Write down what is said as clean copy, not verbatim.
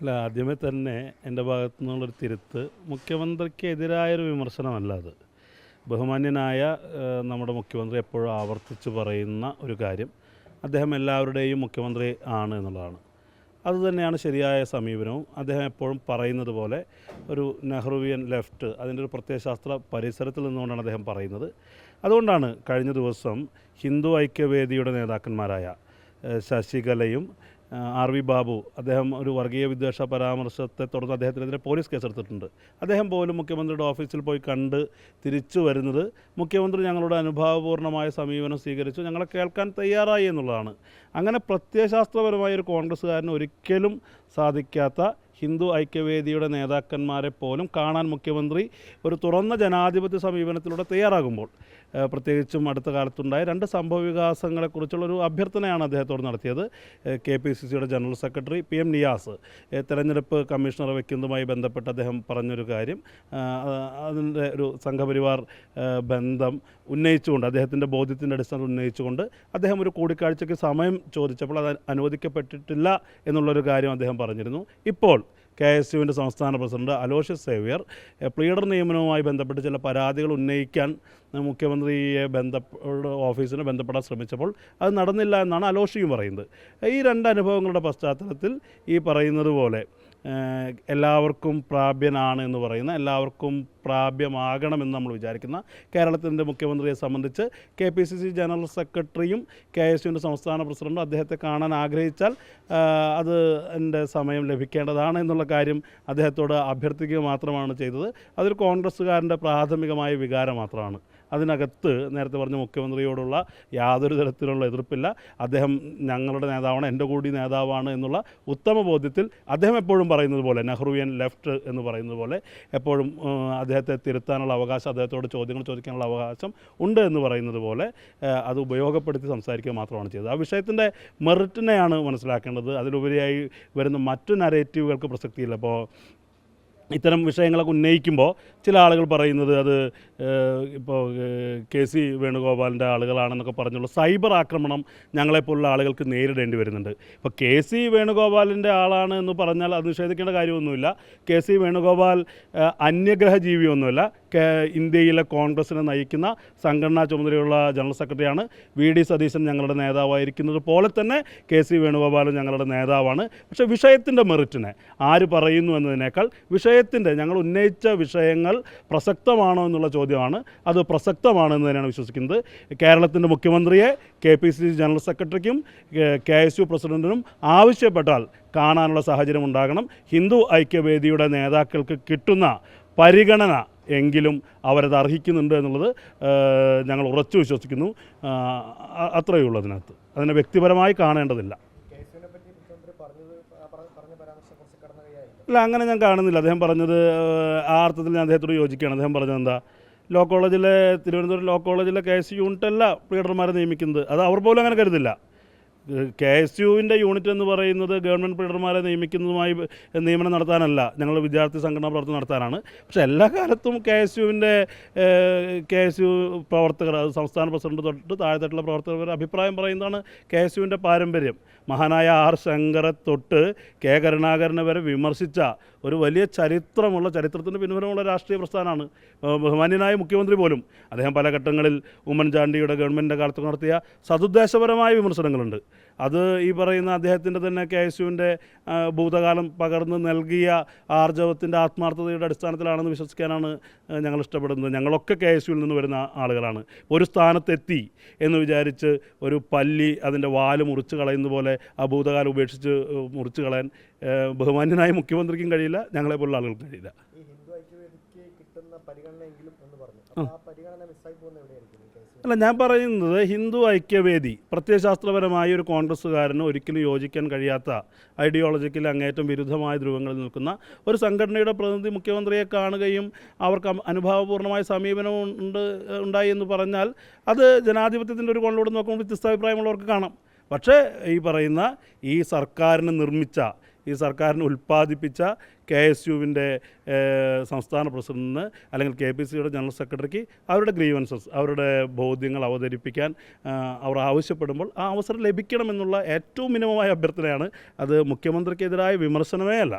അല്ല, ആദ്യമേ തന്നെ എൻ്റെ ഭാഗത്തു നിന്നുള്ളൊരു തിരുത്ത്. മുഖ്യമന്ത്രിക്കെതിരായൊരു വിമർശനമല്ല അത്. ബഹുമാന്യനായ നമ്മുടെ മുഖ്യമന്ത്രി എപ്പോഴും ആവർത്തിച്ച് പറയുന്ന ഒരു കാര്യം, അദ്ദേഹം എല്ലാവരുടെയും മുഖ്യമന്ത്രി ആണ് എന്നുള്ളതാണ്. അതുതന്നെയാണ് ശരിയായ സമീപനവും. അദ്ദേഹം എപ്പോഴും പറയുന്നത് പോലെ ഒരു നെഹ്റുവിയൻ ലെഫ്റ്റ്, അതിൻ്റെ ഒരു പ്രത്യയശാസ്ത്ര പരിസരത്തിൽ നിന്നുകൊണ്ടാണ് അദ്ദേഹം പറയുന്നത്. അതുകൊണ്ടാണ് കഴിഞ്ഞ ദിവസം ഹിന്ദു ഐക്യവേദിയുടെ നേതാക്കന്മാരായ ശശികലയും RV ബാബു, അദ്ദേഹം ഒരു വർഗീയ വിദ്വേഷ പരാമർശത്തെ തുടർന്ന് അദ്ദേഹത്തിനെതിരെ പോലീസ് കേസെടുത്തിട്ടുണ്ട്. അദ്ദേഹം പോലും മുഖ്യമന്ത്രിയുടെ ഓഫീസിൽ പോയി കണ്ട് തിരിച്ചു വരുന്നത് മുഖ്യമന്ത്രി ഞങ്ങളുടെ അനുഭാവപൂർണ്ണമായ സമീപനം സ്വീകരിച്ചു, ഞങ്ങളെ കേൾക്കാൻ തയ്യാറായി എന്നുള്ളതാണ്. അങ്ങനെ പ്രത്യയശാസ്ത്രപരമായ ഒരു കോൺഗ്രസ്സുകാരന് ഒരിക്കലും സാധിക്കാത്ത ഹിന്ദു ഐക്യവേദിയുടെ നേതാക്കന്മാരെ പോലും കാണാൻ മുഖ്യമന്ത്രി ഒരു തുറന്ന ജനാധിപത്യ സമീപനത്തിലൂടെ തയ്യാറാകുമ്പോൾ, പ്രത്യേകിച്ചും അടുത്ത കാലത്തുണ്ടായ 2 സംഭവ വികാസങ്ങളെക്കുറിച്ചുള്ളൊരു അഭ്യർത്ഥനയാണ് അദ്ദേഹത്തോട് നടത്തിയത്. KPCCയുടെ ജനറൽ സെക്രട്ടറി PM നിയാസ് തെരഞ്ഞെടുപ്പ് കമ്മീഷണറെ വയ്ക്കുന്നതുമായി ബന്ധപ്പെട്ട് അദ്ദേഹം പറഞ്ഞൊരു കാര്യം, അതിൻ്റെ ഒരു സംഘപരിവാർ ബന്ധം ഉന്നയിച്ചുകൊണ്ട്, അദ്ദേഹത്തിൻ്റെ ബോധ്യത്തിൻ്റെ അടിസ്ഥാനത്തിൽ ഉന്നയിച്ചുകൊണ്ട് അദ്ദേഹം ഒരു കൂടിക്കാഴ്ചയ്ക്ക് സമയം ചോദിച്ചപ്പോൾ അത് അനുവദിക്കപ്പെട്ടിട്ടില്ല എന്നുള്ളൊരു കാര്യം അദ്ദേഹം പറഞ്ഞിരുന്നു. ഇപ്പോൾ KSUവിൻ്റെ സംസ്ഥാന പ്രസിഡന്റ് അലോഷ്യസ് സേവ്യർ പ്ലീഡർ നിയമനവുമായി ബന്ധപ്പെട്ട് ചില പരാതികൾ ഉന്നയിക്കാൻ മുഖ്യമന്ത്രിയെ ഓഫീസിനെ ബന്ധപ്പെടാൻ ശ്രമിച്ചപ്പോൾ അത് നടന്നില്ല എന്നാണ് അലോഷിയും പറയുന്നത്. ഈ 2 അനുഭവങ്ങളുടെ പശ്ചാത്തലത്തിൽ ഈ പറയുന്നത് പോലെ എല്ലാവർക്കും പ്രാപ്യനാണ് എന്ന് പറയുന്ന, എല്ലാവർക്കും പ്രാപ്യമാകണമെന്ന് നമ്മൾ വിചാരിക്കുന്ന കേരളത്തിൻ്റെ മുഖ്യമന്ത്രിയെ സംബന്ധിച്ച് KPCC ജനറൽ സെക്രട്ടറിയും KSUവിൻ്റെ സംസ്ഥാന പ്രസിഡന്റും അദ്ദേഹത്തെ കാണാൻ ആഗ്രഹിച്ചാൽ അത് എൻ്റെ സമയം ലഭിക്കേണ്ടതാണ് എന്നുള്ള കാര്യം അദ്ദേഹത്തോട് അഭ്യർത്ഥിക്കുക മാത്രമാണ് ചെയ്തത്. അതൊരു കോൺഗ്രസ്സുകാരൻ്റെ പ്രാഥമികമായ വികാരം മാത്രമാണ്. അതിനകത്ത് നേരത്തെ പറഞ്ഞ മുഖ്യമന്ത്രിയോടുള്ള യാതൊരു തരത്തിലുള്ള എതിർപ്പില്ല. അദ്ദേഹം ഞങ്ങളുടെ നേതാവാണ്, എൻ്റെ കൂടി നേതാവാണ് എന്നുള്ള ഉത്തമ ബോധ്യത്തിൽ അദ്ദേഹം എപ്പോഴും പറയുന്നത് പോലെ, നെഹ്റുവിയൻ ലെഫ്റ്റ് എന്ന് പറയുന്നത് പോലെ എപ്പോഴും അദ്ദേഹത്തെ തിരുത്താനുള്ള അവകാശം, അദ്ദേഹത്തോട് ചോദ്യങ്ങൾ ചോദിക്കാനുള്ള അവകാശം ഉണ്ട് എന്ന് പറയുന്നത് പോലെ അത് ഉപയോഗപ്പെടുത്തി സംസാരിക്കുക മാത്രമാണ് ചെയ്തത്. ആ വിഷയത്തിൻ്റെ മെറിറ്റിനെയാണ് മനസ്സിലാക്കേണ്ടത്. അതിലുപരിയായി വരുന്ന മറ്റു നരേറ്റീവുകൾക്ക് പ്രസക്തിയില്ല. ഇപ്പോൾ ഇത്തരം വിഷയങ്ങളൊക്കെ ഉന്നയിക്കുമ്പോൾ ചില ആളുകൾ പറയുന്നത് അത് ഇപ്പോൾ KC വേണുഗോപാലിൻ്റെ ആളുകളാണെന്നൊക്കെ പറഞ്ഞുള്ള സൈബർ ആക്രമണം ഞങ്ങളെപ്പോലുള്ള ആളുകൾക്ക് നേരിടേണ്ടി വരുന്നുണ്ട്. ഇപ്പോൾ KC വേണുഗോപാലിൻ്റെ ആളാണ് എന്ന് പറഞ്ഞാൽ അത് നിഷേധിക്കേണ്ട കാര്യമൊന്നുമില്ല. KC വേണുഗോപാൽ അന്യഗ്രഹ ജീവിയൊന്നുമല്ല. ഇന്ത്യയിലെ കോൺഗ്രസിനെ നയിക്കുന്ന സംഘടനാ ചുമതലയുള്ള ജനറൽ സെക്രട്ടറിയാണ്. VD സതീശൻ ഞങ്ങളുടെ നേതാവായിരിക്കുന്നത് പോലെ തന്നെ KC വേണുഗോപാലും ഞങ്ങളുടെ നേതാവാണ്. പക്ഷേ വിഷയത്തിൻ്റെ മെറിറ്റിനെ ആര് പറയുന്നു എന്നതിനേക്കാൾ വിഷയത്തിൻ്റെ, ഞങ്ങൾ ഉന്നയിച്ച വിഷയങ്ങൾ പ്രസക്തമാണോ എന്നുള്ള ചോദ്യമാണ്. അത് പ്രസക്തമാണെന്ന് തന്നെയാണ് വിശ്വസിക്കുന്നത്. കേരളത്തിൻ്റെ മുഖ്യമന്ത്രിയെ KPCC ജനറൽ സെക്രട്ടറിക്കും KSU പ്രസിഡൻറ്റിനും ആവശ്യപ്പെട്ടാൽ കാണാനുള്ള സാഹചര്യം ഉണ്ടാകണം. ഹിന്ദു ഐക്യവേദിയുടെ നേതാക്കൾക്ക് കിട്ടുന്ന പരിഗണന എങ്കിലും അവരത് അർഹിക്കുന്നുണ്ട് എന്നുള്ളത് ഞങ്ങൾ ഉറച്ചു വിശ്വസിക്കുന്നു. അത്രയേ ഉള്ളൂ. അതിനെ വ്യക്തിപരമായി കാണേണ്ടതില്ല. അല്ല, അങ്ങനെ ഞാൻ കാണുന്നില്ല. അദ്ദേഹം പറഞ്ഞത് ആ അർത്ഥത്തിൽ ഞാൻ അദ്ദേഹത്തോട് യോജിക്കുകയാണ്. അദ്ദേഹം പറഞ്ഞത് എന്താ, തിരുവനന്തപുരം ലോ കോളേജിലെ KSU യൂണിറ്റല്ല പ്ലീഡർമാരെ നിയമിക്കുന്നത്. അത് അവർ പോലും അങ്ങനെ കരുതില്ല. KSUവിൻ്റെ യൂണിറ്റ് എന്ന് പറയുന്നത് ഗവൺമെൻറ് പ്ലീഡർമാരെ നിയമിക്കുന്നതുമായി നിയമനം നടത്താനല്ല, ഞങ്ങൾ വിദ്യാർത്ഥി സംഘടനാ പ്രവർത്തനം നടത്താനാണ്. പക്ഷേ എല്ലാ കാലത്തും KSU പ്രവർത്തകർ, അത് സംസ്ഥാന പ്രസിഡന്റ് തൊട്ട് താഴെത്തട്ടുള്ള പ്രവർത്തകരുടെ അഭിപ്രായം പറയുന്നതാണ് KSUവിൻ്റെ പാരമ്പര്യം. മഹാനായ R ശങ്കറെ തൊട്ട് K കരുണാകരനെ വരെ വിമർശിച്ച ഒരു വലിയ ചരിത്രത്തിൻ്റെ പിൻബലമുള്ള രാഷ്ട്രീയ പ്രസ്ഥാനമാണ്. ബഹുമാന്യനായ മുഖ്യമന്ത്രി പോലും, അദ്ദേഹം പല ഘട്ടങ്ങളിൽ ഉമ്മൻചാണ്ടിയുടെ ഗവൺമെൻറ്റിൻ്റെ കാലത്ത് നടത്തിയ സതുദ്ദേശപരമായ വിമർശനങ്ങളുണ്ട്. അത് ഈ പറയുന്ന അദ്ദേഹത്തിൻ്റെ തന്നെ KSUവിൻ്റെ ഭൂതകാലം പകർന്ന് നൽകിയ ആർജവത്തിൻ്റെ ആത്മാർത്ഥതയുടെ അടിസ്ഥാനത്തിലാണെന്ന് വിശ്വസിക്കാനാണ് ഞങ്ങൾ ഇഷ്ടപ്പെടുന്നത്. ഞങ്ങളൊക്കെ KSUവിൽ നിന്ന് വരുന്ന ആളുകളാണ്. ഒരു സ്ഥാനത്തെത്തി എന്ന് വിചാരിച്ച് ഒരു പല്ലി അതിൻ്റെ വാല് മുറിച്ച് കളയുന്ന പോലെ ആ ഭൂതകാലം ഉപേക്ഷിച്ച് മുറിച്ച് കളയാൻ ബഹുമാന്യനായ മുഖ്യമന്ത്രിക്കും കഴിയില്ല, ഞങ്ങളെപ്പോലുള്ള ആളുകൾക്കും കഴിയില്ല. അല്ല, ഞാൻ പറയുന്നത് ഹിന്ദു ഐക്യവേദി പ്രത്യയശാസ്ത്രപരമായ ഒരു കോൺഗ്രസ്സുകാരന് ഒരിക്കലും യോജിക്കാൻ കഴിയാത്ത, ഐഡിയോളജിക്കൽ അങ്ങേറ്റം വിരുദ്ധമായ ധ്രുവങ്ങളിൽ നിൽക്കുന്ന ഒരു സംഘടനയുടെ പ്രതിനിധി മുഖ്യമന്ത്രിയെ കാണുകയും അവർക്ക് അനുഭാവപൂർണ്ണമായ സമീപനം ഉണ്ടായി എന്ന് പറഞ്ഞാൽ അത് ജനാധിപത്യത്തിൻ്റെ ഒരു കോണിലൂടെ നോക്കുമ്പോൾ വ്യത്യസ്താഭിപ്രായമുള്ളവർക്ക് കാണാം. പക്ഷേ ഈ പറയുന്ന ഈ സർക്കാരിനെ ഉൽപ്പാദിപ്പിച്ച KSUവിൻ്റെ സംസ്ഥാന പ്രസിഡന്റിന് അല്ലെങ്കിൽ KPCCയുടെ ജനറൽ സെക്രട്ടറിക്ക് അവരുടെ ഗ്രീവൻസസ്, അവരുടെ ബോധ്യങ്ങൾ അവതരിപ്പിക്കാൻ അവർ ആവശ്യപ്പെടുമ്പോൾ ആ അവസരം ലഭിക്കണമെന്നുള്ള ഏറ്റവും മിനിമമായ അഭ്യർത്ഥനയാണ്. അത് മുഖ്യമന്ത്രിക്കെതിരായ വിമർശനമേ അല്ല.